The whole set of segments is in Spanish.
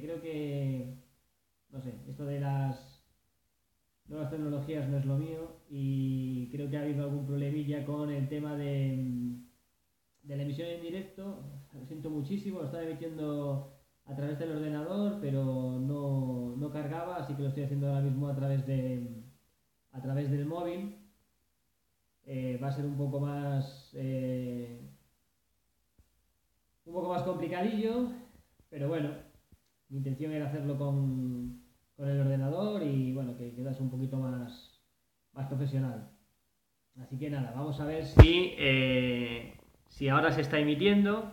creo que, no sé, esto de las nuevas tecnologías no es lo mío y creo que ha habido algún problemilla con el tema de la emisión en directo. Lo siento muchísimo, lo estaba emitiendo a través del ordenador, pero no cargaba, así que lo estoy haciendo ahora mismo a través del móvil. Va a ser un poco más complicadillo, pero bueno, mi intención era hacerlo con el ordenador y bueno, que quedase un poquito más profesional. Así que nada, vamos a ver si ahora se está emitiendo.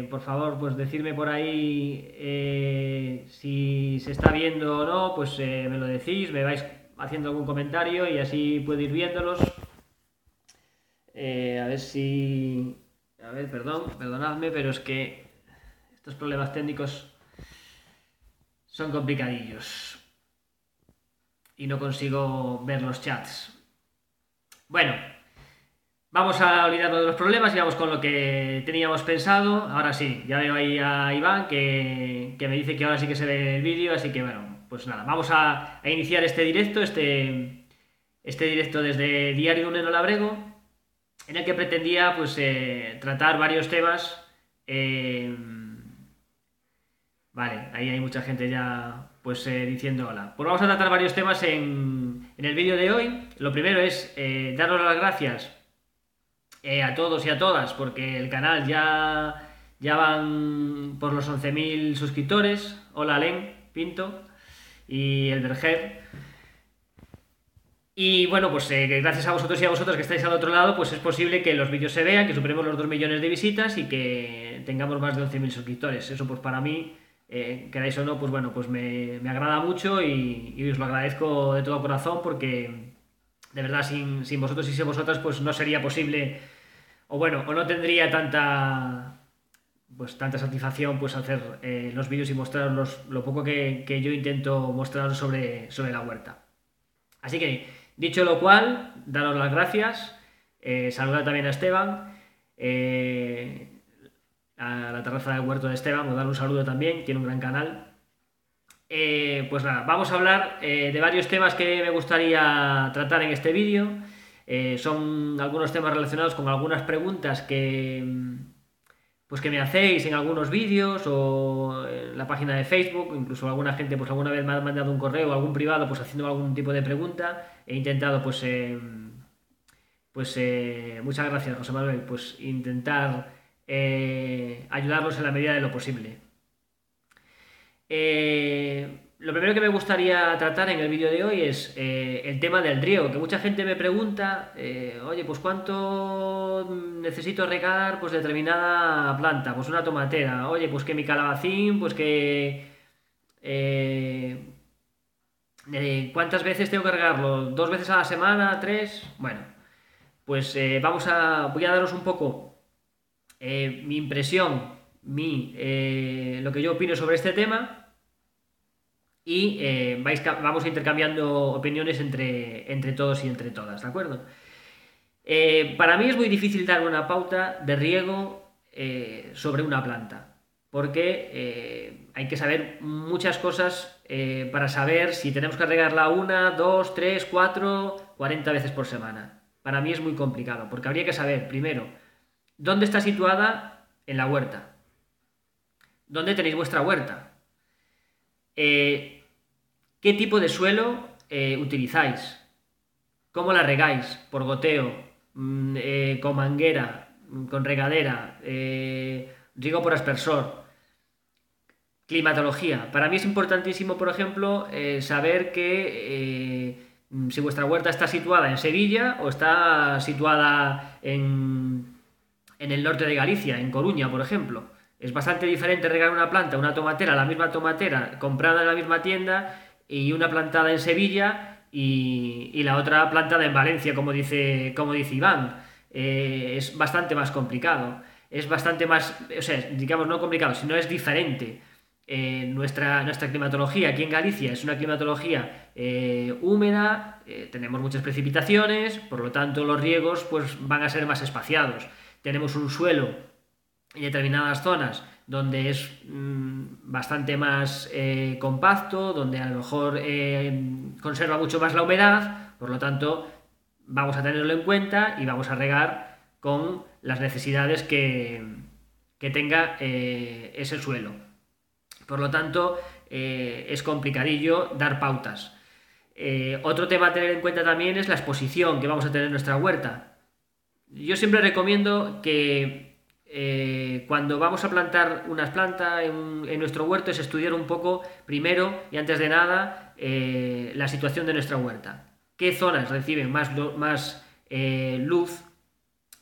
Por favor, pues decirme por ahí si se está viendo o no, pues me lo decís, me vais haciendo algún comentario y así puedo ir viéndolos. A ver si... A ver, perdonadme, pero es que estos problemas técnicos son complicadillos y no consigo ver los chats. Bueno, vamos a olvidarnos de los problemas y vamos con lo que teníamos pensado. Ahora sí, ya veo ahí a Iván que me dice que ahora sí que se ve el vídeo, así que bueno, pues nada, vamos a iniciar este directo, este directo desde Diario de un Enolabrego, en el que pretendía pues tratar varios temas. Vale, ahí hay mucha gente ya pues diciendo hola. Pues vamos a tratar varios temas en el vídeo de hoy. Lo primero es daros las gracias a todos y a todas porque el canal ya van por los 11.000 suscriptores. Hola Len Pinto y el Berger. Y bueno, pues gracias a vosotros y a vosotras que estáis al otro lado, pues es posible que los vídeos se vean, que superemos los 2 millones de visitas y que tengamos más de 11.000 suscriptores. Eso pues para mí, queráis o no, pues bueno, pues me agrada mucho y os lo agradezco de todo corazón porque de verdad sin vosotros y sin vosotras pues no sería posible, o bueno, o no tendría tanta satisfacción pues hacer los vídeos y mostraros lo poco que yo intento mostraros sobre la huerta. Así que, dicho lo cual, daros las gracias, saludar también a Esteban, a la terraza del huerto de Esteban, o darle un saludo también, tiene un gran canal. Pues nada, vamos a hablar de varios temas que me gustaría tratar en este vídeo. Son algunos temas relacionados con algunas preguntas pues que me hacéis en algunos vídeos o en la página de Facebook, incluso alguna gente pues alguna vez me ha mandado un correo o algún privado pues haciendo algún tipo de pregunta. He intentado muchas gracias José Manuel, pues intentar ayudarlos en la medida de lo posible. Lo primero que me gustaría tratar en el vídeo de hoy es el tema del riego, que mucha gente me pregunta, oye, pues ¿cuánto necesito regar pues determinada planta? Pues una tomatera, oye, pues que mi calabacín, pues que... ¿cuántas veces tengo que regarlo? ¿2 veces a la semana? ¿3? Bueno, pues voy a daros un poco mi impresión, lo que yo opino sobre este tema y vamos intercambiando opiniones entre todos y entre todas, ¿de acuerdo? Para mí es muy difícil dar una pauta de riego sobre una planta, porque hay que saber muchas cosas para saber si tenemos que regarla 1, 2, 3, 4, 40 veces por semana. Para mí es muy complicado, porque habría que saber, primero, dónde está situada en la huerta, dónde tenéis vuestra huerta, qué tipo de suelo utilizáis, cómo la regáis, por goteo, con manguera, con regadera, riego por aspersor, climatología. Para mí es importantísimo, por ejemplo, saber que si vuestra huerta está situada en Sevilla o está situada en el norte de Galicia, en Coruña, por ejemplo. Es bastante diferente regar una planta, una tomatera, la misma tomatera comprada en la misma tienda y una plantada en Sevilla y la otra plantada en Valencia, como dice Iván. Es bastante más complicado. Es bastante más, o sea, digamos no complicado, sino es diferente. Nuestra climatología aquí en Galicia es una climatología húmeda, tenemos muchas precipitaciones, por lo tanto los riegos pues, van a ser más espaciados. Tenemos un suelo en determinadas zonas donde es bastante más compacto, donde a lo mejor conserva mucho más la humedad, por lo tanto vamos a tenerlo en cuenta y vamos a regar con las necesidades que tenga ese suelo. Por lo tanto, es complicadillo dar pautas. Otro tema a tener en cuenta también es la exposición que vamos a tener en nuestra huerta. Yo siempre recomiendo que cuando vamos a plantar unas plantas en nuestro huerto es estudiar un poco primero y antes de nada la situación de nuestra huerta. ¿Qué zonas reciben más luz,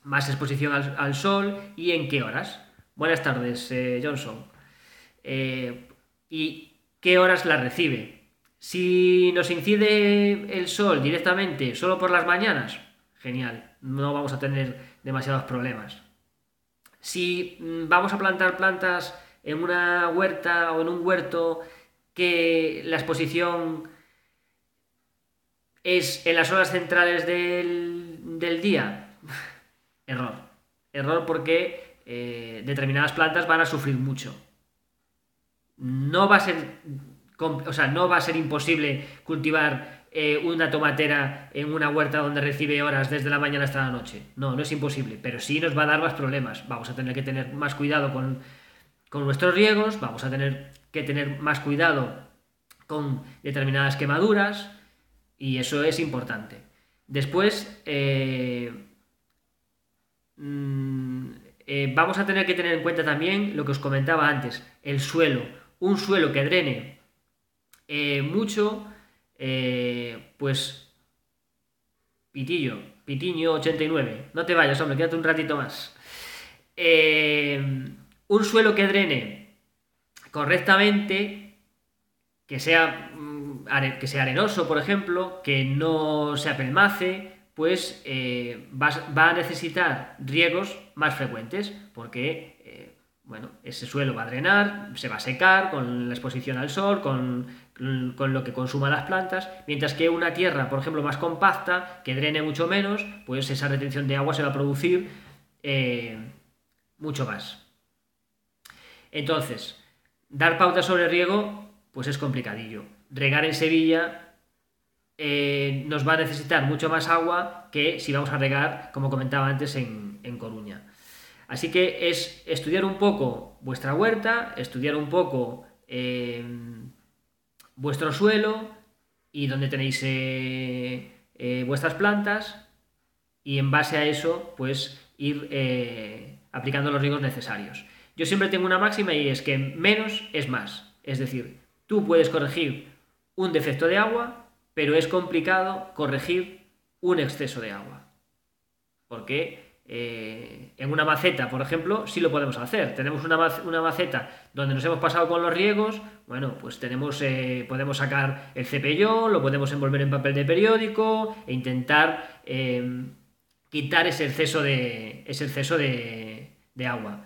más exposición al sol y en qué horas? Buenas tardes, Johnson. ¿Y qué horas la recibe? Si nos incide el sol directamente solo por las mañanas, genial, no vamos a tener demasiados problemas. Si vamos a plantar plantas en una huerta o en un huerto que la exposición es en las horas centrales del día, error. Error porque determinadas plantas van a sufrir mucho. No va a ser imposible cultivar una tomatera en una huerta donde recibe horas desde la mañana hasta la noche. No es imposible, pero sí nos va a dar más problemas. Vamos a tener que tener más cuidado con nuestros riegos, vamos a tener que tener más cuidado con determinadas quemaduras y eso es importante. Después, vamos a tener que tener en cuenta también lo que os comentaba antes, el suelo. Un suelo que drene mucho, pues Pitiño 89, no te vayas, hombre, quédate un ratito más. Un suelo que drene correctamente, que sea arenoso, por ejemplo, que no se apelmace, pues va a necesitar riegos más frecuentes, porque ese suelo va a drenar, se va a secar con la exposición al sol, con lo que consuman las plantas, mientras que una tierra, por ejemplo, más compacta, que drene mucho menos, pues esa retención de agua se va a producir mucho más. Entonces, dar pautas sobre riego, pues es complicadillo. Regar en Sevilla nos va a necesitar mucho más agua que si vamos a regar, como comentaba antes, en Coruña. Así que es estudiar un poco vuestra huerta, estudiar un poco vuestro suelo y dónde tenéis vuestras plantas y en base a eso pues ir aplicando los riegos necesarios. Yo siempre tengo una máxima y es que menos es más. Es decir, tú puedes corregir un defecto de agua, pero es complicado corregir un exceso de agua. Porque en una maceta, por ejemplo, sí lo podemos hacer. Tenemos una maceta donde nos hemos pasado con los riegos, bueno, pues podemos sacar el cepellón, lo podemos envolver en papel de periódico e intentar quitar ese exceso de agua.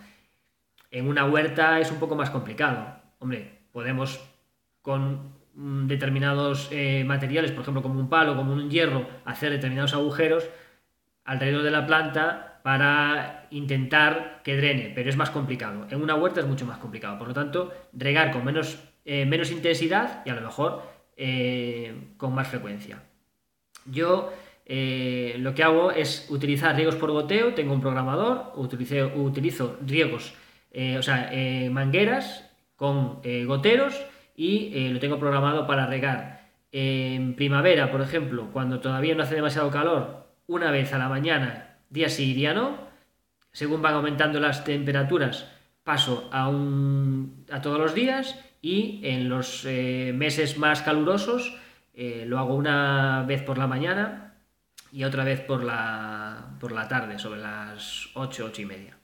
En una huerta es un poco más complicado. Hombre, podemos con determinados materiales, por ejemplo como un palo, como un hierro, hacer determinados agujeros alrededor de la planta para intentar que drene, pero es más complicado. En una huerta es mucho más complicado, por lo tanto, regar con menos intensidad y a lo mejor con más frecuencia. Yo lo que hago es utilizar riegos por goteo, tengo un programador, utilizo riegos, mangueras con goteros y lo tengo programado para regar en primavera, por ejemplo, cuando todavía no hace demasiado calor, una vez a la mañana, día sí y día no. Según van aumentando las temperaturas, paso a todos los días y en los meses más calurosos lo hago una vez por la mañana y otra vez por la tarde, sobre las 8 y media.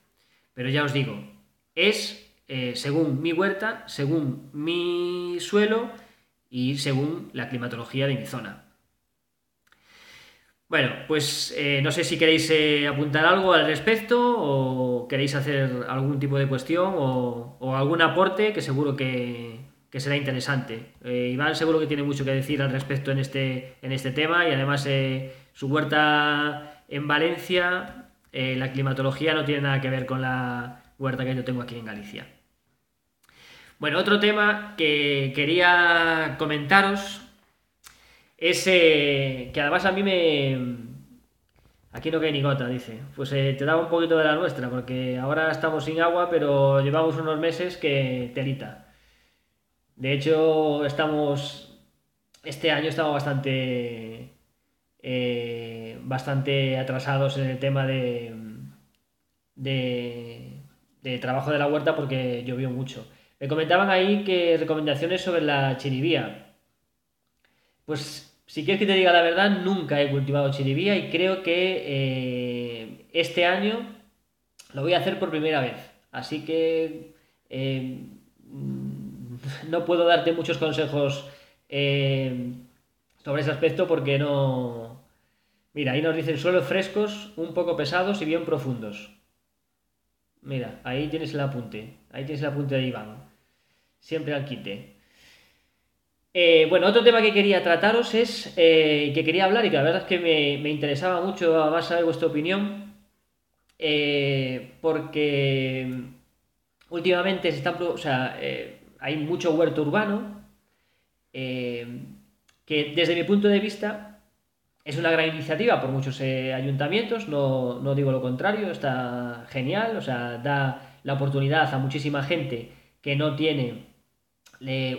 Pero ya os digo, es según mi huerta, según mi suelo y según la climatología de mi zona. Bueno, pues no sé si queréis apuntar algo al respecto o queréis hacer algún tipo de cuestión o algún aporte que seguro que será interesante. Iván seguro que tiene mucho que decir al respecto en este tema y además su huerta en Valencia, la climatología no tiene nada que ver con la huerta que yo tengo aquí en Galicia. Bueno, otro tema que quería comentaros es que además a mí me... Aquí no cae ni gota, dice. Pues te daba un poquito de la nuestra, porque ahora estamos sin agua, pero llevamos unos meses que telita. De hecho, este año estamos bastante atrasados en el tema de, de trabajo de la huerta porque llovió mucho. Me comentaban ahí que recomendaciones sobre la chiribía. Pues si quieres que te diga la verdad, nunca he cultivado chiribía y creo que este año lo voy a hacer por primera vez. Así que no puedo darte muchos consejos eh, sobre ese aspecto porque no... Mira, ahí nos dicen suelos frescos, un poco pesados y bien profundos. Mira, ahí tienes el apunte. Ahí tienes el apunte de Iván. Siempre al quite. Bueno, otro tema que quería trataros es que quería hablar y que la verdad es que me interesaba mucho además saber vuestra opinión porque últimamente o sea, hay mucho huerto urbano eh, que desde mi punto de vista es una gran iniciativa por muchos ayuntamientos, no digo lo contrario, está genial, o sea, da la oportunidad a muchísima gente que no tiene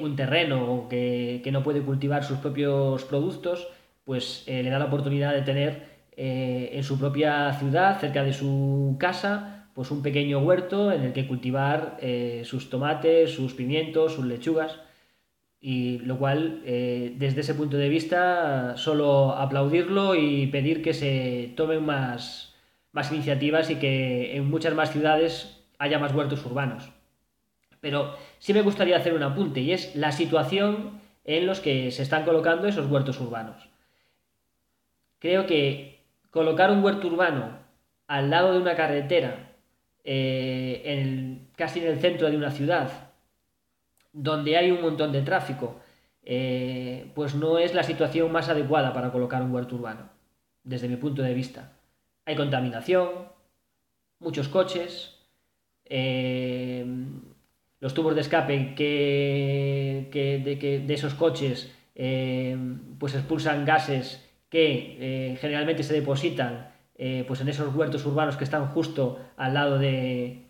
un terreno o que no puede cultivar sus propios productos, pues le da la oportunidad de tener en su propia ciudad, cerca de su casa, pues un pequeño huerto en el que cultivar sus tomates, sus pimientos, sus lechugas. Y lo cual, desde ese punto de vista, solo aplaudirlo y pedir que se tomen más iniciativas y que en muchas más ciudades haya más huertos urbanos. Pero sí me gustaría hacer un apunte y es la situación en los que se están colocando esos huertos urbanos. Creo que colocar un huerto urbano al lado de una carretera, casi en el centro de una ciudad, donde hay un montón de tráfico, pues no es la situación más adecuada para colocar un huerto urbano, desde mi punto de vista. Hay contaminación, muchos coches, eh, los tubos de escape de esos coches pues expulsan gases que generalmente se depositan pues en esos huertos urbanos que están justo al lado de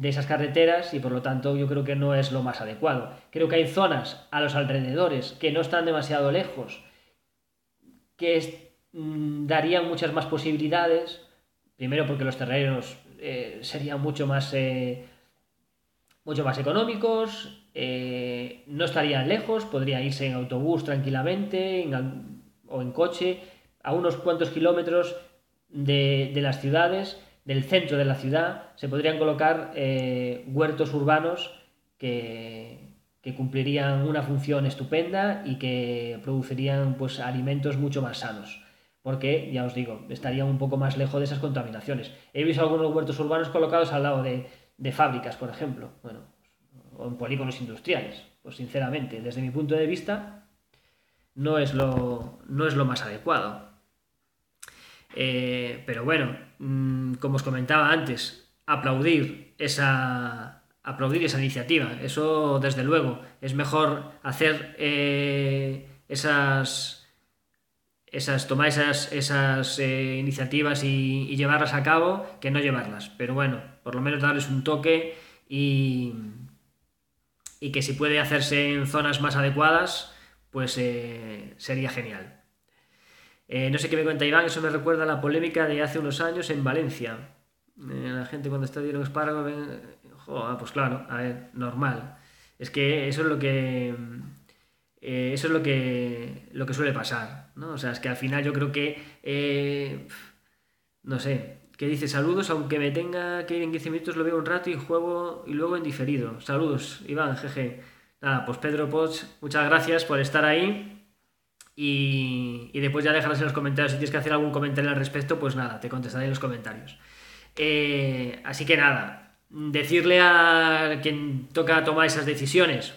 esas carreteras y por lo tanto yo creo que no es lo más adecuado. Creo que hay zonas a los alrededores que no están demasiado lejos darían muchas más posibilidades. Primero porque los terrenos serían mucho más económicos, no estarían lejos, podrían irse en autobús tranquilamente o en coche a unos cuantos kilómetros de las ciudades, del centro de la ciudad, se podrían colocar huertos urbanos que cumplirían una función estupenda y que producirían pues alimentos mucho más sanos. Porque, ya os digo, estarían un poco más lejos de esas contaminaciones. He visto algunos huertos urbanos colocados al lado de fábricas, por ejemplo, bueno, o en polígonos industriales. Pues sinceramente, desde mi punto de vista, no es lo más adecuado. Pero bueno, como os comentaba antes, aplaudir esa iniciativa. Eso, desde luego, es mejor hacer tomar esas iniciativas y llevarlas a cabo que no llevarlas. Pero bueno, por lo menos darles un toque y que si puede hacerse en zonas más adecuadas, pues sería genial. No sé qué me cuenta Iván, eso me recuerda a la polémica de hace unos años en Valencia. La gente cuando está viendo espárragos, joder, pues claro, a ver, normal. Es que eso es lo que suele pasar, ¿no? O sea, es que al final yo creo que, no sé, que dice saludos, aunque me tenga que ir en 15 minutos, lo veo un rato y juego y luego en diferido. Saludos, Iván, jeje. Nada, pues Pedro Poch, muchas gracias por estar ahí. Y después ya dejarás en los comentarios si tienes que hacer algún comentario al respecto, pues nada, te contestaré en los comentarios. Así que nada, decirle a quien toca tomar esas decisiones,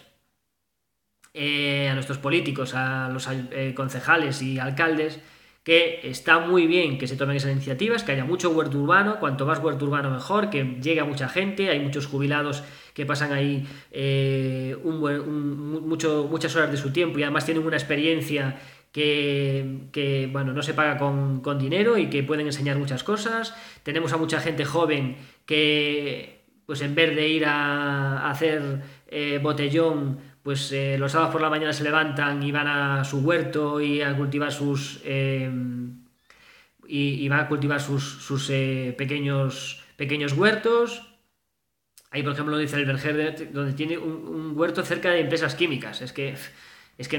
a nuestros políticos, a los concejales y alcaldes, que está muy bien que se tomen esas iniciativas, que haya mucho huerto urbano, cuanto más huerto urbano mejor, que llegue a mucha gente, hay muchos jubilados que pasan ahí muchas horas de su tiempo y además tienen una experiencia bueno, no se paga con dinero y que pueden enseñar muchas cosas. Tenemos a mucha gente joven que, pues en vez de ir a hacer botellón, pues los sábados por la mañana se levantan y van a su huerto y a cultivar y van a cultivar sus pequeños huertos. Ahí, por ejemplo, dice el Berger, donde tiene un huerto cerca de empresas químicas. Es que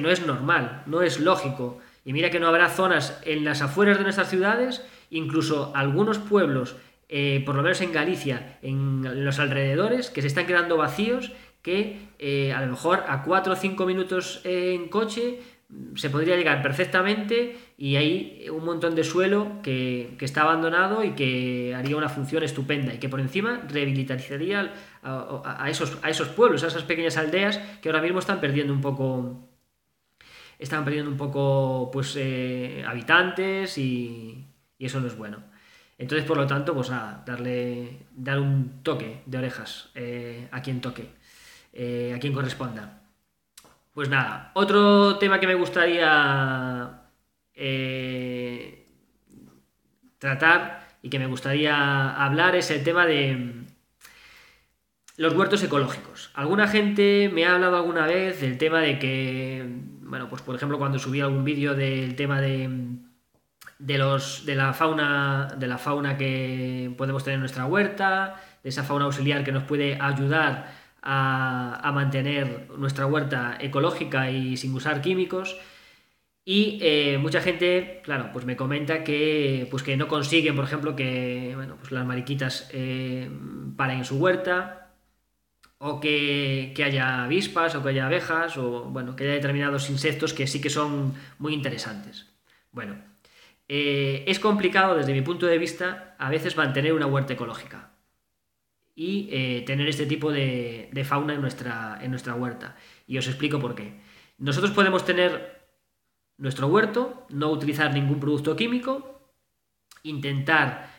no es normal, no es lógico. Y mira que no habrá zonas en las afueras de nuestras ciudades, incluso algunos pueblos, por lo menos en Galicia, en los alrededores, que se están quedando vacíos, que a lo mejor a 4 o 5 minutos en coche se podría llegar perfectamente y hay un montón de suelo que está abandonado y que haría una función estupenda y que por encima rehabilitaría a esos pueblos, a esas pequeñas aldeas que ahora mismo están perdiendo un poco pues habitantes y eso no es bueno. Entonces, por lo tanto, pues nada, dar un toque de orejas a quien toque, a quien corresponda. Pues nada, otro tema que me gustaría tratar y que me gustaría hablar es el tema de los huertos ecológicos. Alguna gente me ha hablado alguna vez del tema de que, bueno, pues por ejemplo cuando subí algún vídeo del tema de la fauna que podemos tener en nuestra huerta, de esa fauna auxiliar que nos puede ayudar a mantener nuestra huerta ecológica y sin usar químicos. Y mucha gente, claro, pues me comenta pues que no consiguen, por ejemplo, que bueno, pues las mariquitas paren en su huerta, o que haya avispas, o que haya abejas, o bueno, que haya determinados insectos que sí que son muy interesantes. Bueno, es complicado desde mi punto de vista a veces mantener una huerta ecológica y tener este tipo de fauna en nuestra huerta. Y os explico por qué. Nosotros podemos tener nuestro huerto, no utilizar ningún producto químico, intentar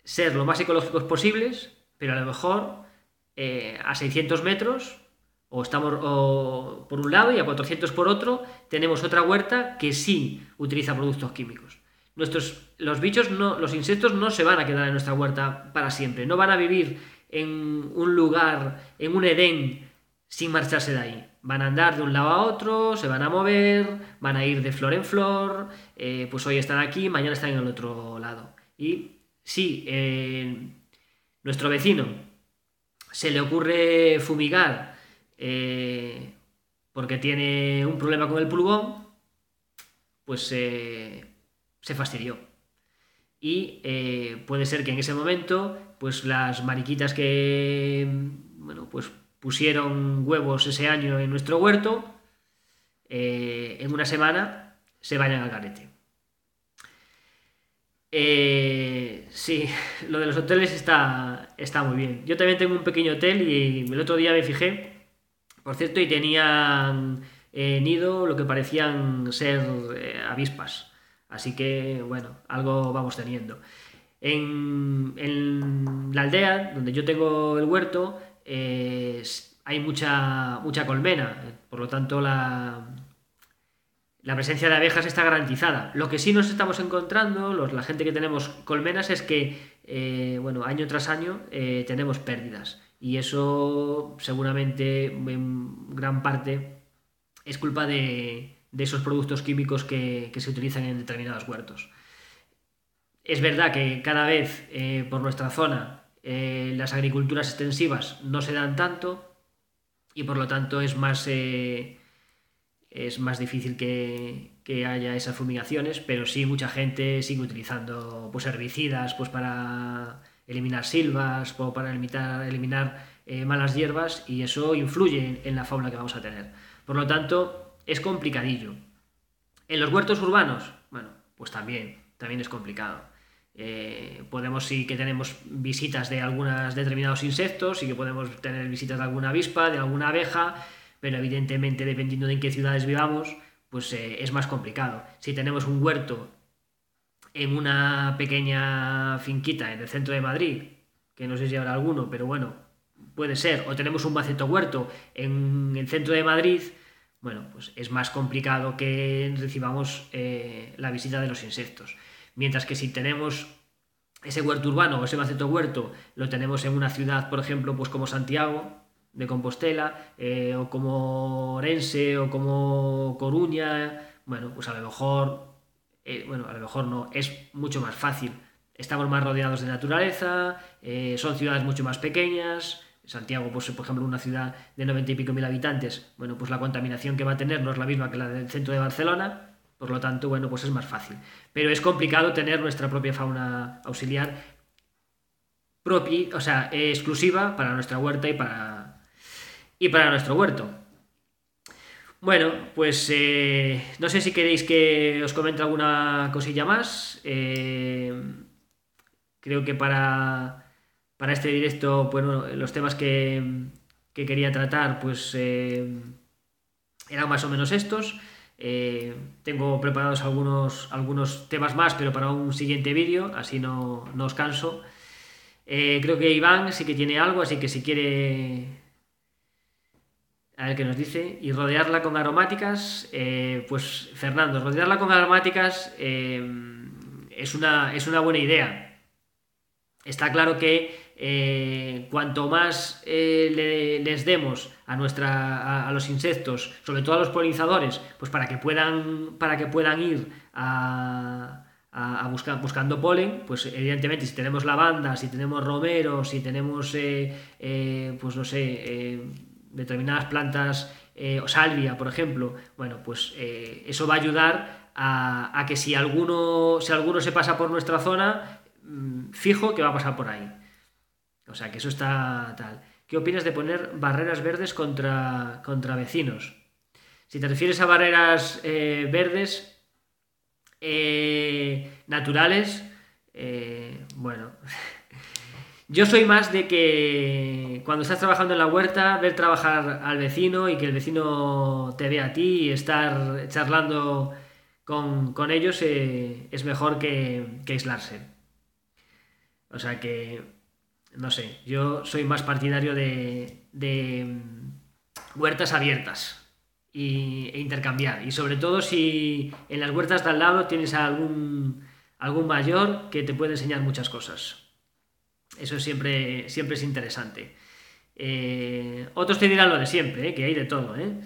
ser lo más ecológicos posibles, pero a lo mejor a 600 metros o por un lado y a 400 por otro tenemos otra huerta que sí utiliza productos químicos. Los insectos no se van a quedar en nuestra huerta para siempre, no van a vivir en un lugar, en un Edén, sin marcharse de ahí. Van a andar de un lado a otro, se van a mover, van a ir de flor en flor, pues hoy están aquí, mañana están en el otro lado. Y si nuestro vecino se le ocurre fumigar porque tiene un problema con el pulgón, pues se fastidió. Y puede ser que en ese momento, pues las mariquitas que, bueno, pues pusieron huevos ese año en nuestro huerto, en una semana se vayan al garete. Sí, lo de los hoteles está muy bien. Yo también tengo un pequeño hotel y el otro día me fijé, por cierto, y tenían nido lo que parecían ser avispas. Así que, bueno, algo vamos teniendo. En la aldea donde yo tengo el huerto hay mucha colmena, por lo tanto la presencia de abejas está garantizada. Lo que sí nos estamos encontrando, la gente que tenemos colmenas, es que, bueno, año tras año tenemos pérdidas. Y eso seguramente en gran parte es culpa de esos productos químicos que se utilizan en determinados huertos. Es verdad que cada vez por nuestra zona las agriculturas extensivas no se dan tanto y por lo tanto es más difícil que haya esas fumigaciones, pero sí mucha gente sigue utilizando pues herbicidas pues para eliminar silvas o para eliminar malas hierbas, y eso influye en la fauna que vamos a tener. Por lo tanto, es complicadillo. En los huertos urbanos, bueno, pues también es complicado. Sí que tenemos visitas de algunos determinados insectos, sí que podemos tener visitas de alguna avispa, de alguna abeja, pero evidentemente dependiendo de en qué ciudades vivamos, pues es más complicado. Si tenemos un huerto en una pequeña finquita en el centro de Madrid, que no sé si habrá alguno, pero bueno, puede ser, o tenemos un maceto huerto en el centro de Madrid, bueno, pues es más complicado que recibamos la visita de los insectos. Mientras que si tenemos ese huerto urbano o ese maceto huerto, lo tenemos en una ciudad, por ejemplo, pues como Santiago de Compostela, o como Orense, o como Coruña, bueno, pues a lo mejor, bueno, a lo mejor no, es mucho más fácil. Estamos más rodeados de naturaleza, son ciudades mucho más pequeñas. Santiago, pues, por ejemplo, una ciudad de 90 y pico mil habitantes, bueno, pues la contaminación que va a tener no es la misma que la del centro de Barcelona, por lo tanto, bueno, pues es más fácil. Pero es complicado tener nuestra propia fauna auxiliar propia, o sea, exclusiva para nuestra huerta y para nuestro huerto. Bueno, pues no sé si queréis que os comente alguna cosilla más. Creo que para este directo, bueno, los temas que quería tratar, pues eran más o menos estos. Tengo preparados algunos temas más, pero para un siguiente vídeo, así no os canso. Creo que Iván sí que tiene algo, así que si quiere, a ver qué nos dice. Y rodearla con aromáticas, pues Fernando, rodearla con aromáticas es una buena idea. Está claro que cuanto más les demos a los insectos, sobre todo a los polinizadores, pues para que puedan ir a buscando polen, pues evidentemente si tenemos lavanda, si tenemos romero, si tenemos, pues no sé, determinadas plantas, o salvia, por ejemplo, bueno, pues eso va a ayudar a que si alguno se pasa por nuestra zona, fijo que va a pasar por ahí. O sea, que eso está tal. ¿Qué opinas de poner barreras verdes contra vecinos? Si te refieres a barreras verdes naturales, bueno, yo soy más de que cuando estás trabajando en la huerta, ver trabajar al vecino y que el vecino te vea a ti y estar charlando con ellos, es mejor que aislarse. O sea que, no sé, yo soy más partidario de huertas abiertas e intercambiar. Y sobre todo si en las huertas de al lado tienes a algún mayor que te puede enseñar muchas cosas. Eso siempre es interesante. Otros te dirán lo de siempre, que hay de todo, ¿eh?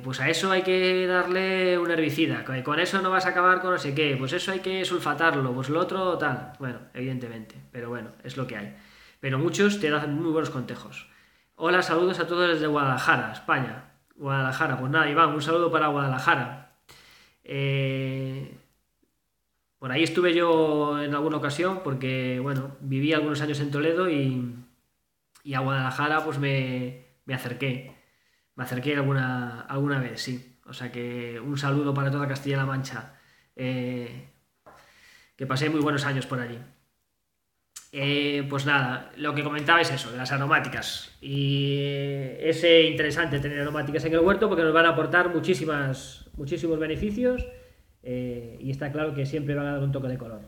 Pues a eso hay que darle un herbicida, con eso no vas a acabar con no sé qué, pues eso hay que sulfatarlo, pues lo otro tal. Bueno, evidentemente, pero bueno, es lo que hay. Pero muchos te dan muy buenos consejos. Hola, saludos a todos desde Guadalajara, España. Guadalajara, pues nada, Iván, un saludo para Guadalajara. Por ahí estuve yo en alguna ocasión porque, bueno, viví algunos años en Toledo y a Guadalajara pues me acerqué. Me acerqué alguna vez, sí. O sea que un saludo para toda Castilla-La Mancha. Que pasé muy buenos años por allí. Pues nada, lo que comentaba es eso, de las aromáticas. Y es interesante tener aromáticas en el huerto porque nos van a aportar muchísimos beneficios, y está claro que siempre van a dar un toque de color.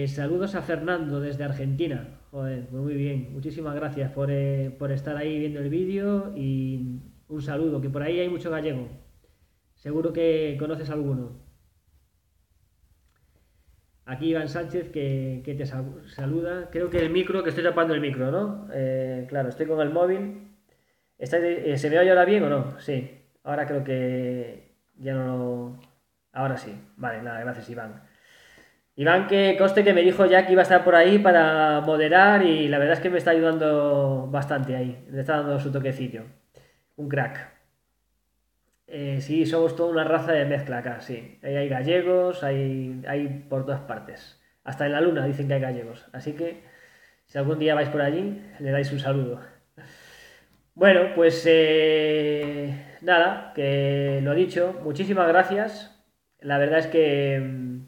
Saludos a Fernando desde Argentina. Joder, pues muy bien. Muchísimas gracias por estar ahí viendo el vídeo y un saludo, que por ahí hay mucho gallego. Seguro que conoces alguno. Aquí Iván Sánchez que te saluda. Creo que el micro, que estoy tapando el micro, ¿no? Claro, estoy con el móvil. ¿Se me oye ahora bien o no? Sí. Ahora creo que ya no... Ahora sí. Vale, nada, gracias Iván. Iván, que conste que me dijo ya que iba a estar por ahí para moderar y la verdad es que me está ayudando bastante ahí. Le está dando su toquecillo. Un crack. Sí, somos toda una raza de mezcla acá, sí. Ahí hay gallegos, hay por todas partes. Hasta en la luna dicen que hay gallegos. Así que si algún día vais por allí, le dais un saludo. Bueno, pues nada, que lo dicho, muchísimas gracias. La verdad es que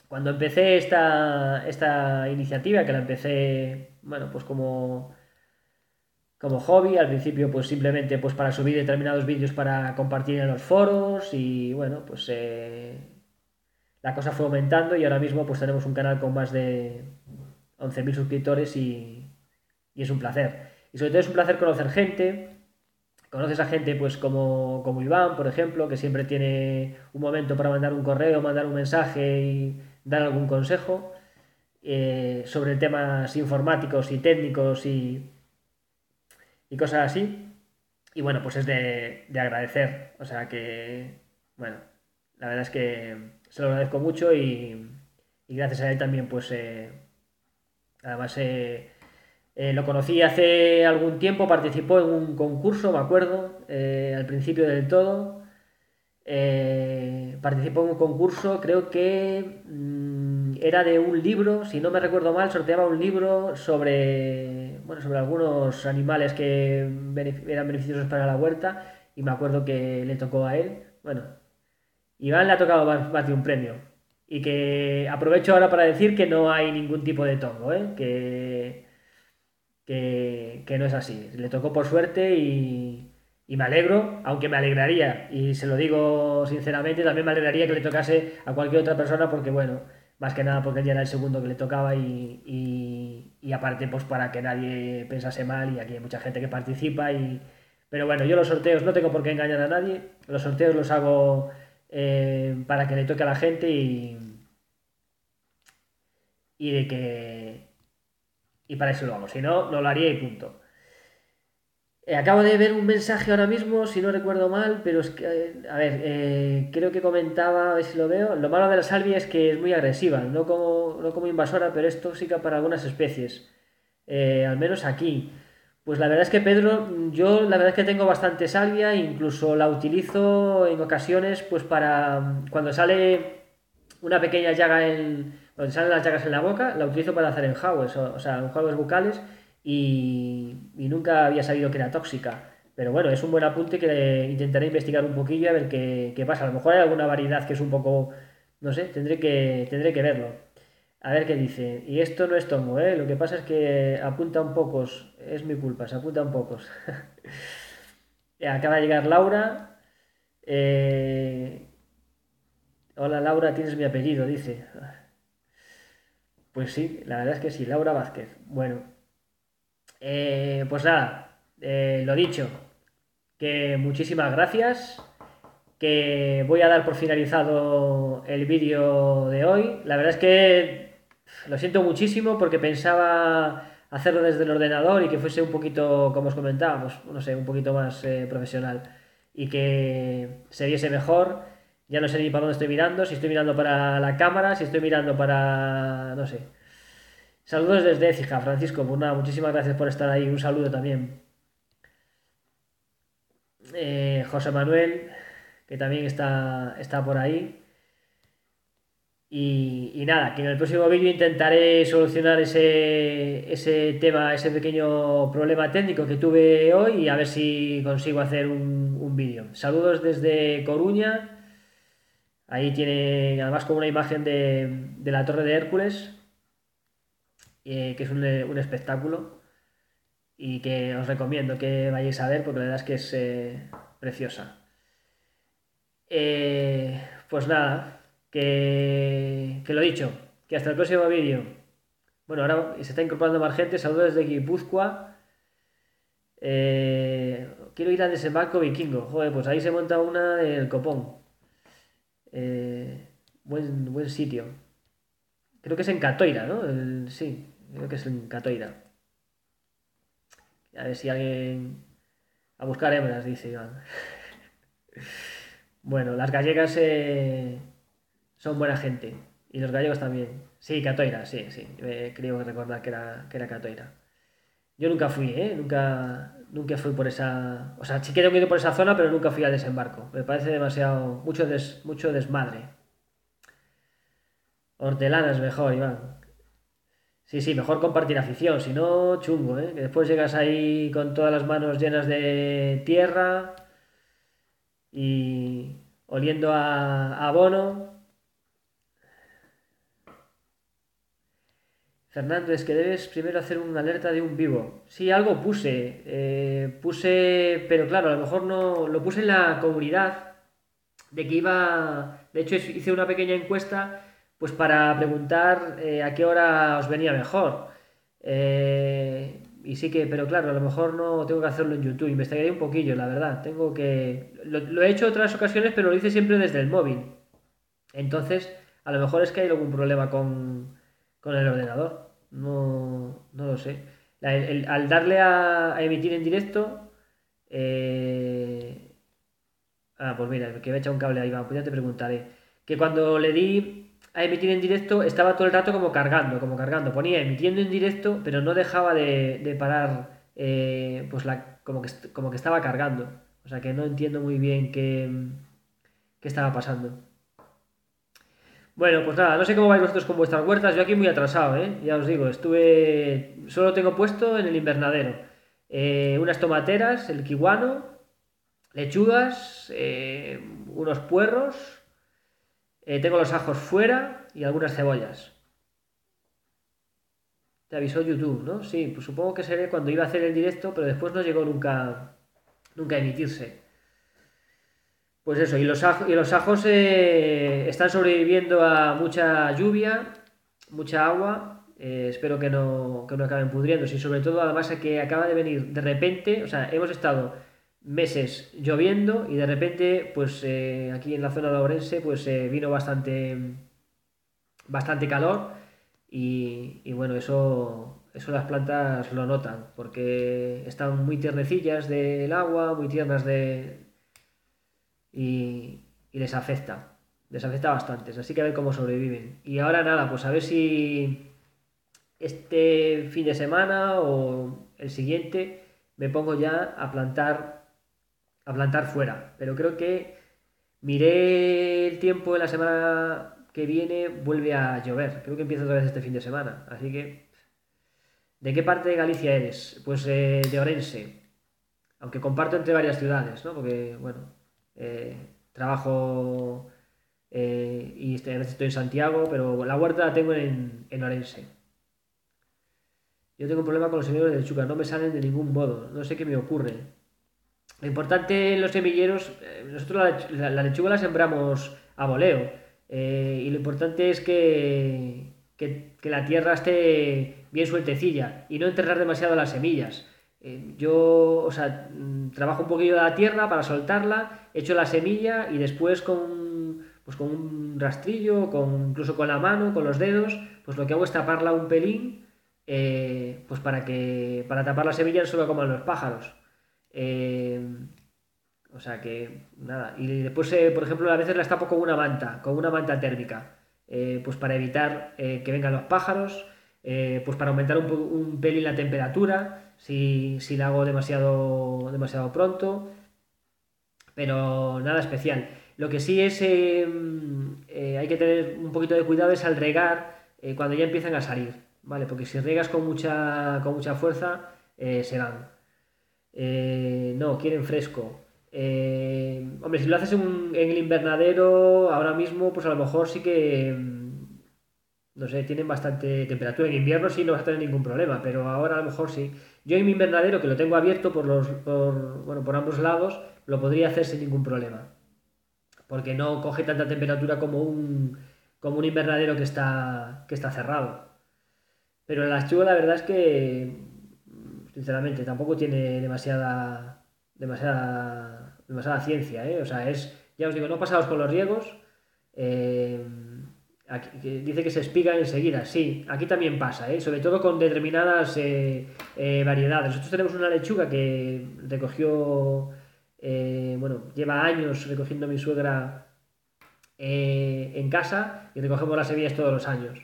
cuando empecé esta iniciativa, que la empecé, bueno, pues como hobby, al principio pues simplemente pues para subir determinados vídeos para compartir en los foros y bueno, pues la cosa fue aumentando y ahora mismo pues tenemos un canal con más de 11.000 suscriptores y es un placer. Y sobre todo es un placer conocer gente. Conoces a gente pues como Iván, por ejemplo, que siempre tiene un momento para mandar un correo, mandar un mensaje y dar algún consejo sobre temas informáticos y técnicos y cosas así. Y bueno, pues es de agradecer. O sea que, bueno, la verdad es que se lo agradezco mucho y gracias a él también, pues además lo conocí hace algún tiempo, participó en un concurso, me acuerdo, al principio del todo. Participó en un concurso, creo que era de un libro, si no me recuerdo mal, sorteaba un libro sobre, bueno, sobre algunos animales que eran beneficiosos para la huerta y me acuerdo que le tocó a él. Bueno, Iván le ha tocado más de un premio. Y que aprovecho ahora para decir que no hay ningún tipo de tongo, ¿eh? Que no es así. Le tocó por suerte y me alegro, aunque me alegraría, y se lo digo sinceramente, también me alegraría que le tocase a cualquier otra persona porque, bueno, más que nada porque él ya era el segundo que le tocaba y aparte pues para que nadie pensase mal y aquí hay mucha gente que participa y... Pero bueno, yo los sorteos no tengo por qué engañar a nadie, los sorteos los hago para que le toque a la gente y de que... Y para eso lo hago, si no, no lo haría y punto. Acabo de ver un mensaje ahora mismo, si no recuerdo mal, pero es que, a ver, creo que comentaba, a ver si lo veo. Lo malo de la salvia es que es muy agresiva, no como invasora, pero es tóxica para algunas especies, al menos aquí. Pues la verdad es que Pedro, yo la verdad es que tengo bastante salvia, incluso la utilizo en ocasiones, pues para cuando sale una pequeña llaga donde salen las llagas en la boca, la utilizo para hacer enjaues, o sea, enjuagues bucales y nunca había sabido que era tóxica. Pero bueno, es un buen apunte que intentaré investigar un poquillo a ver qué pasa. A lo mejor hay alguna variedad que es un poco, no sé, tendré que verlo. A ver qué dice. Y esto no es tongo, ¿eh? Lo que pasa es que apuntan pocos. Es mi culpa, se apuntan pocos. Acaba de llegar Laura. Eh, Hola Laura, tienes mi apellido, dice. Pues sí, la verdad es que sí, Laura Vázquez. Bueno, pues nada, lo dicho, que muchísimas gracias, que voy a dar por finalizado el vídeo de hoy. La verdad es que lo siento muchísimo porque pensaba hacerlo desde el ordenador y que fuese un poquito, como os comentábamos, no sé, un poquito más profesional y que se viese mejor. Ya no sé ni para dónde estoy mirando, si estoy mirando para la cámara, si estoy mirando para... no sé. Saludos desde Écija, Francisco. Pues nada, muchísimas gracias por estar ahí. Un saludo también. José Manuel, que también está por ahí. Y nada, que en el próximo vídeo intentaré solucionar ese tema, ese pequeño problema técnico que tuve hoy y a ver si consigo hacer un vídeo. Saludos desde Coruña. Ahí tiene además como una imagen de la Torre de Hércules, que es un espectáculo y que os recomiendo que vayáis a ver porque la verdad es que es preciosa. Pues nada, que lo dicho, que hasta el próximo vídeo. Bueno, ahora se está incorporando más gente, saludos desde Guipúzcoa. Quiero ir al desembarco vikingo. Joder, pues ahí se monta una del copón. Buen sitio. Creo que es en Catoira, ¿no? Sí, creo que es en Catoira. A ver si alguien... A buscar hembras, dice Iván. Bueno, las gallegas son buena gente. Y los gallegos también. Sí, Catoira, sí, sí. Creo recordar que era Catoira. Yo nunca fui, ¿eh? Nunca fui por esa... O sea, sí que he ido por esa zona, pero nunca fui al desembarco. Me parece demasiado... Mucho desmadre. Hortelana es mejor, Iván. Sí, sí, mejor compartir afición. Si no, chungo, ¿eh? Que después llegas ahí con todas las manos llenas de tierra y oliendo a abono. Fernando, es que debes primero hacer una alerta de un vivo. Sí, algo puse, pero claro, a lo mejor no, lo puse en la comunidad de que iba, de hecho hice una pequeña encuesta pues para preguntar a qué hora os venía mejor. Y sí que, pero claro, a lo mejor no tengo que hacerlo en YouTube. Investigaré un poquillo, la verdad. Tengo que. Lo he hecho otras ocasiones, pero lo hice siempre desde el móvil. Entonces, a lo mejor es que hay algún problema con el ordenador. No, no lo sé. Al darle a emitir en directo. eh, pues mira, que me he echado un cable ahí, va, pues ya te preguntaré. Que cuando le di a emitir en directo estaba todo el rato como cargando, como cargando. Ponía emitiendo en directo, pero no dejaba de parar, pues como que estaba cargando. O sea que no entiendo muy bien qué estaba pasando. Bueno, pues nada, no sé cómo vais vosotros con vuestras huertas. Yo aquí muy atrasado, ¿eh? Ya os digo, solo tengo puesto en el invernadero unas tomateras, el kiwano, lechugas, unos puerros, tengo los ajos fuera y algunas cebollas. Te avisó YouTube, ¿no? Sí, pues supongo que seré cuando iba a hacer el directo, pero después no llegó nunca a emitirse. Pues eso, y los ajos están sobreviviendo a mucha lluvia, mucha agua. Espero que no acaben pudriéndose. Y sobre todo, además, que acaba de venir de repente. O sea, hemos estado meses lloviendo y de repente, pues aquí en la zona de Ourense, pues vino bastante calor. Y bueno, eso las plantas lo notan, porque están muy tiernecillas del agua, muy tiernas y les afecta bastante, así que a ver cómo sobreviven. Y ahora nada, pues a ver si este fin de semana o el siguiente me pongo ya a plantar fuera, pero creo que miré el tiempo en la semana que viene, vuelve a llover, creo que empieza otra vez este fin de semana, así que ¿de qué parte de Galicia eres? Pues de Orense, aunque comparto entre varias ciudades, ¿no? Porque, bueno, trabajo y a veces estoy en Santiago, pero la huerta la tengo en Orense. Yo tengo un problema con los semilleros de lechuga, no me salen de ningún modo, no sé qué me ocurre. Lo importante en los semilleros, nosotros la lechuga la sembramos a voleo, y lo importante es que la tierra esté bien sueltecilla y no enterrar demasiado las semillas. Yo, o sea, trabajo un poquillo la tierra para soltarla, echo la semilla y después pues con un rastrillo, incluso con la mano, con los dedos, pues lo que hago es taparla un pelín, pues para tapar la semilla no se lo coman los pájaros. Eh, o sea que, nada. Y después, por ejemplo, a veces las tapo con una manta térmica, pues para evitar que vengan los pájaros, pues para aumentar un pelín la temperatura, si la hago demasiado pronto, pero nada especial. Lo que sí es, hay que tener un poquito de cuidado es al regar cuando ya empiezan a salir, ¿vale? Porque si regas con mucha fuerza, se van. No, quieren fresco. Hombre, si lo haces en el invernadero ahora mismo, pues a lo mejor sí que, no sé, tienen bastante temperatura. En invierno sí no vas a tener ningún problema, pero ahora a lo mejor sí. Yo en mi invernadero, que lo tengo abierto bueno, por ambos lados, lo podría hacer sin ningún problema, porque no coge tanta temperatura como un invernadero que está cerrado. Pero el archivo la verdad es que, sinceramente, tampoco tiene demasiada ciencia, ¿eh? O sea, ya os digo, no pasados con los riegos. eh, que dice que se espiga enseguida, sí, aquí también pasa, ¿eh? Sobre todo con determinadas variedades. Nosotros tenemos una lechuga que recogió, bueno, lleva años recogiendo mi suegra en casa y recogemos las semillas todos los años.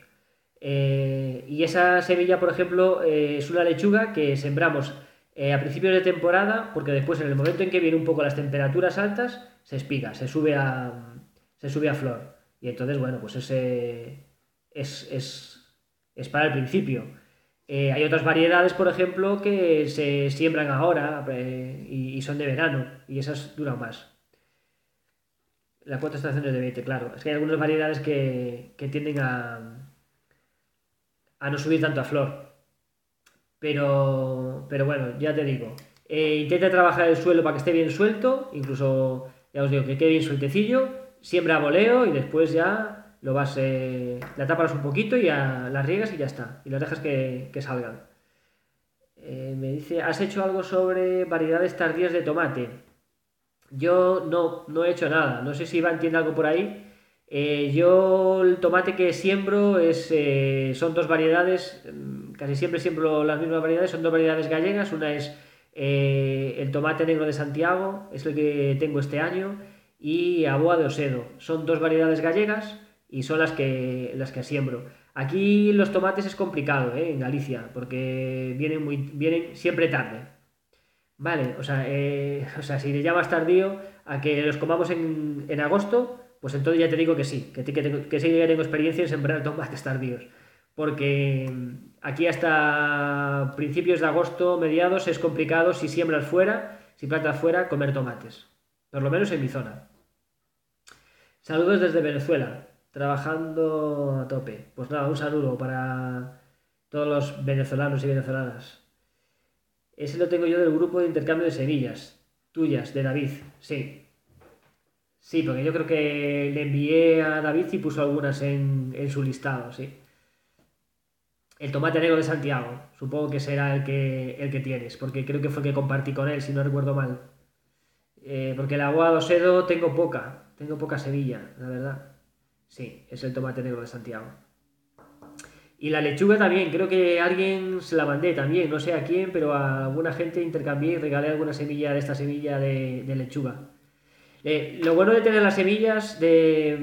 Y esa semilla, por ejemplo, es una lechuga que sembramos a principios de temporada, porque después, en el momento en que vienen un poco las temperaturas altas, se espiga, se sube a flor. Y entonces, bueno, pues ese es para el principio. Hay otras variedades, por ejemplo, que se siembran ahora y son de verano, y esas duran más. Las 4 estaciones de Beite, claro. Es que hay algunas variedades que tienden a no subir tanto a flor. Pero bueno, ya te digo. Intenta trabajar el suelo para que esté bien suelto. Incluso, ya os digo, que quede bien sueltecillo. Siembra a voleo y después ya la tapas un poquito y las riegas y ya está. Y las dejas que salgan. Me dice, ¿has hecho algo sobre variedades tardías de tomate? Yo no he hecho nada. No sé si Iván tiene algo por ahí. Yo el tomate que siembro son dos variedades, casi siempre siembro las mismas variedades, son dos variedades gallegas. Una es el tomate negro de Santiago, es el que tengo este año, y Aboa de Osedo. Son dos variedades gallegas y son las que siembro. Aquí los tomates es complicado, en Galicia, porque vienen siempre tarde. Vale, o sea, si le llamas tardío a que los comamos en agosto, pues entonces ya te digo que sí, que sí que tengo experiencia en sembrar tomates tardíos. Porque aquí hasta principios de agosto, mediados, es complicado si siembras fuera, si plantas fuera, comer tomates. Por lo menos en mi zona. Saludos desde Venezuela, trabajando a tope. Pues nada, un saludo para todos los venezolanos y venezolanas. Ese lo tengo yo del grupo de intercambio de semillas. Tuyas, de David. Sí. Sí, porque yo creo que le envié a David y puso algunas en su listado, sí. El tomate negro de Santiago. Supongo que será el que tienes, porque creo que fue el que compartí con él, si no recuerdo mal. Porque el aguado sedo tengo poca semilla, la verdad. Sí, es el tomate negro de Santiago. Y la lechuga también, creo que a alguien se la mandé también, no sé a quién, pero a alguna gente intercambié y regalé alguna semilla de esta semilla de lechuga. Lo bueno de tener las semillas, de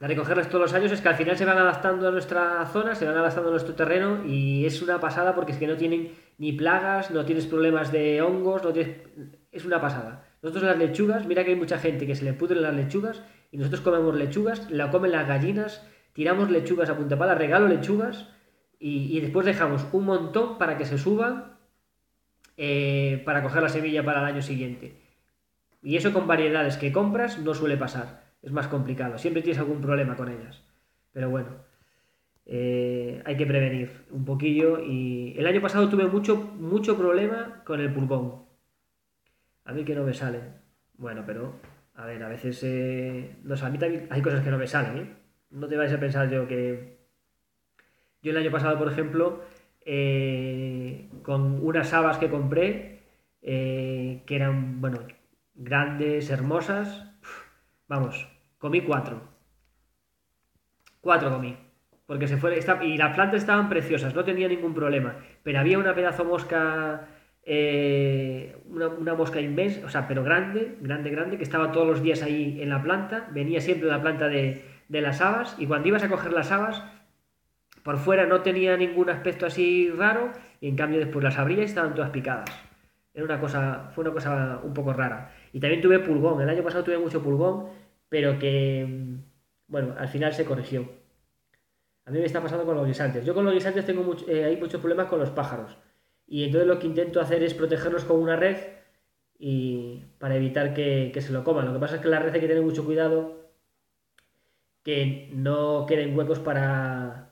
recogerlas todos los años, es que al final se van adaptando a nuestra zona, se van adaptando a nuestro terreno y es una pasada porque es que no tienen ni plagas, no tienes problemas de hongos, es una pasada. Nosotros las lechugas, mira que hay mucha gente que se le pudren las lechugas y nosotros comemos lechugas, la comen las gallinas, tiramos lechugas a punta pala, regalo lechugas y después dejamos un montón para que se suban para coger la semilla para el año siguiente. Y eso con variedades que compras no suele pasar. Es más complicado. Siempre tienes algún problema con ellas. Pero bueno, hay que prevenir un poquillo. Y el año pasado tuve mucho problema con el pulgón. A mí que no me salen. Bueno, pero a ver, a veces no sé, a mí también hay cosas que no me salen, ¿eh? No te vayas a pensar yo el año pasado, por ejemplo, con unas habas que compré, que eran, bueno, grandes, hermosas, vamos, comí cuatro. Cuatro comí. Porque se fue. Y las plantas estaban preciosas, no tenía ningún problema. Pero había una pedazo mosca. Una mosca inmensa, o sea, pero grande, grande, grande, que estaba todos los días ahí en la planta. Venía siempre en la planta de las habas. Y cuando ibas a coger las habas, por fuera no tenía ningún aspecto así raro. Y en cambio después las abrías y estaban todas picadas. Fue una cosa un poco rara. Y también tuve pulgón. El año pasado tuve mucho pulgón, pero que, bueno, al final se corrigió. A mí me está pasando con los guisantes. Yo con los guisantes hay muchos problemas con los pájaros. Y entonces lo que intento hacer es protegerlos con una red y para evitar que se lo coman. Lo que pasa es que la red hay que tener mucho cuidado que no queden huecos para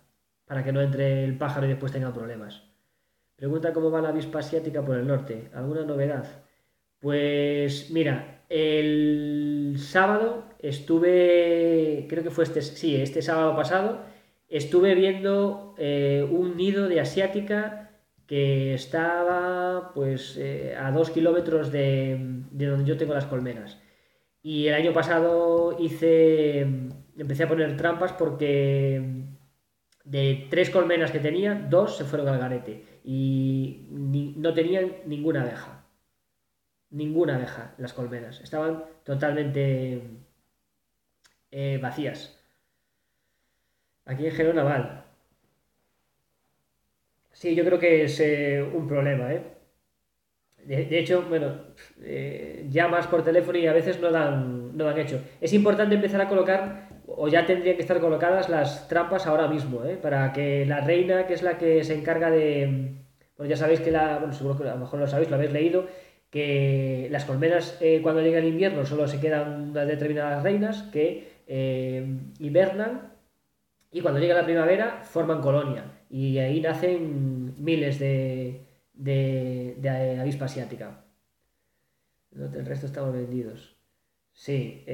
que no entre el pájaro y después tenga problemas. Pregunta cómo va la avispa asiática por el norte. ¿Alguna novedad? Pues mira, el sábado creo que fue este sábado pasado, estuve viendo un nido de asiática que estaba pues a 2 kilómetros de donde yo tengo las colmenas. Y el año pasado empecé a poner trampas porque de 3 colmenas que tenía, 2 se fueron al garete y no tenían ninguna abeja las colmenas, estaban totalmente vacías. Aquí en Gerona Naval. Sí, yo creo que es un problema, ¿eh? De hecho, bueno, llamas por teléfono y a veces no dan hecho. Es importante empezar a colocar, o ya tendrían que estar colocadas las trampas ahora mismo, para que la reina, que es la que se encarga de... Bueno, ya sabéis bueno, seguro que a lo mejor lo sabéis, lo habéis leído, que las colmenas cuando llega el invierno solo se quedan unas determinadas reinas que hibernan y cuando llega la primavera forman colonia y ahí nacen miles de avispa asiática. El resto estamos vendidos. Sí,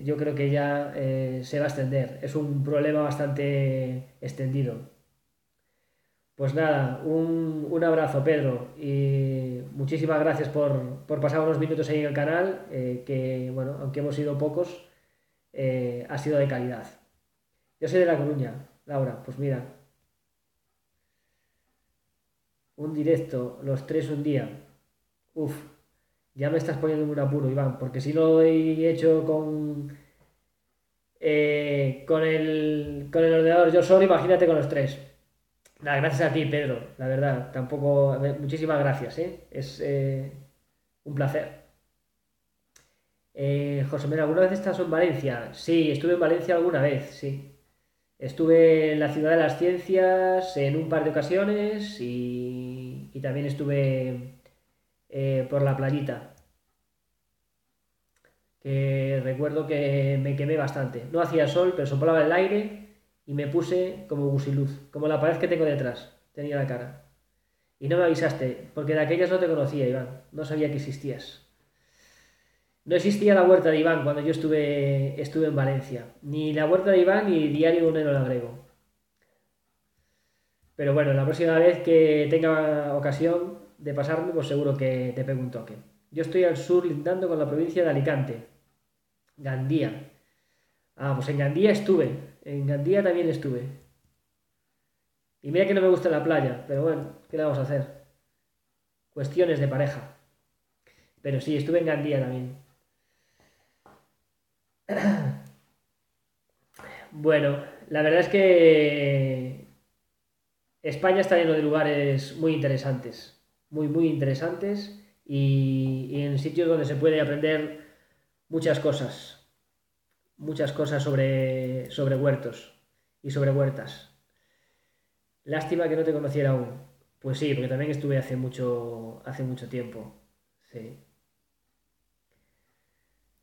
yo creo que ya se va a extender. Es un problema bastante extendido. Pues nada, un abrazo, Pedro, y muchísimas gracias por pasar unos minutos ahí en el canal, que bueno, aunque hemos sido pocos, ha sido de calidad. Yo soy de La Coruña, Laura, pues mira, un directo, los tres un día. Uf, ya me estás poniendo en un apuro, Iván, porque si lo he hecho con el ordenador yo solo, imagínate con los tres. Nada, gracias a ti, Pedro, la verdad, tampoco, muchísimas gracias, ¿eh? Es un placer. José Miguel, ¿alguna vez estás en Valencia? Sí, estuve en Valencia alguna vez, sí. Estuve en la Ciudad de las Ciencias en un par de ocasiones y también estuve por la playita, que recuerdo que me quemé bastante. No hacía sol, pero soplaba el aire y me puse como gusiluz, como la pared que tengo detrás, tenía la cara. Y no me avisaste, porque de aquellas no te conocía, Iván, no sabía que existías. No existía la huerta de Iván cuando yo estuve en Valencia, ni la huerta de Iván ni Diario de un Agrego. Pero bueno, la próxima vez que tenga ocasión de pasarme, pues seguro que te pego un toque. Yo estoy al sur lindando con la provincia de Alicante, Gandía. Ah, pues en Gandía estuve, en Gandía también estuve. Y mira que no me gusta la playa, pero bueno, ¿qué le vamos a hacer? Cuestiones de pareja. Pero sí, estuve en Gandía también. Bueno, la verdad es que España está lleno de lugares muy interesantes, muy interesantes y en sitios donde se puede aprender muchas muchas cosas sobre huertos y sobre huertas. Lástima que no te conociera aún. Pues sí, porque también estuve hace mucho tiempo. Sí.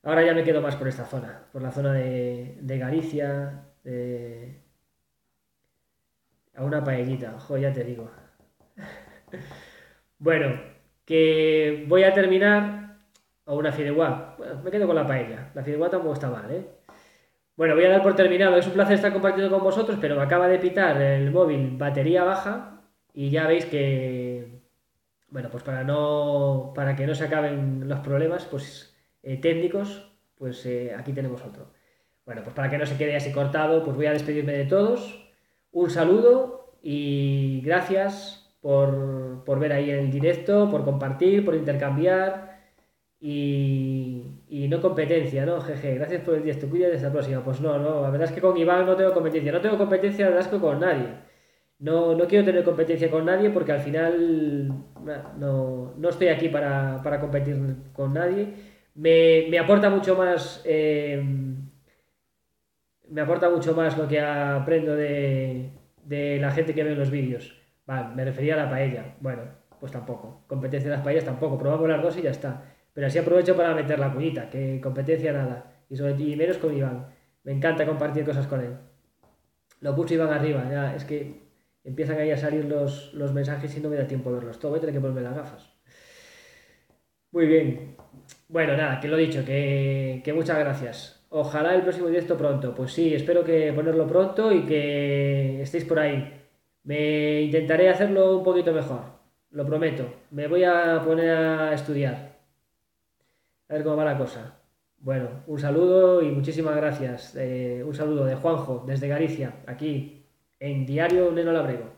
Ahora ya me quedo más por esta zona, por la zona de Galicia, a una paellita, jo, ya te digo. Bueno, que voy a terminar a una fideuá. Bueno, me quedo con la paella. La fideuá tampoco está mal, ¿eh? Bueno, voy a dar por terminado. Es un placer estar compartiendo con vosotros, pero me acaba de pitar el móvil batería baja y ya veis que, bueno, pues para que no se acaben los problemas, pues técnicos, pues aquí tenemos otro. Bueno, pues para que no se quede así cortado, pues voy a despedirme de todos. Un saludo y gracias por ver ahí el directo, por compartir, por intercambiar y no competencia, ¿no? Jeje, gracias por el directo, cuídate, hasta la próxima. Pues no, no, la verdad es que con Iván no tengo competencia. No tengo competencia, la verdad es que con nadie. No quiero tener competencia con nadie porque al final no estoy aquí para competir con nadie. Me aporta mucho más. Me aporta mucho más lo que aprendo de la gente que ve los vídeos. Vale, me refería a la paella. Bueno, pues tampoco. Competencia de las paellas tampoco. Probamos las dos y ya está. Pero así aprovecho para meter la cuñita, que competencia nada. Y menos con Iván. Me encanta compartir cosas con él. Lo puse Iván arriba, ya es que empiezan ahí a salir los mensajes y no me da tiempo a verlos. Todo voy a tener que ponerme las gafas. Muy bien. Bueno, nada, que lo dicho, que muchas gracias. Ojalá el próximo directo pronto. Pues sí, espero que ponerlo pronto y que estéis por ahí. Me intentaré hacerlo un poquito mejor, lo prometo. Me voy a poner a estudiar, a ver cómo va la cosa. Bueno, un saludo y muchísimas gracias. Un saludo de Juanjo, desde Galicia, aquí, en Diario Neno Labrego.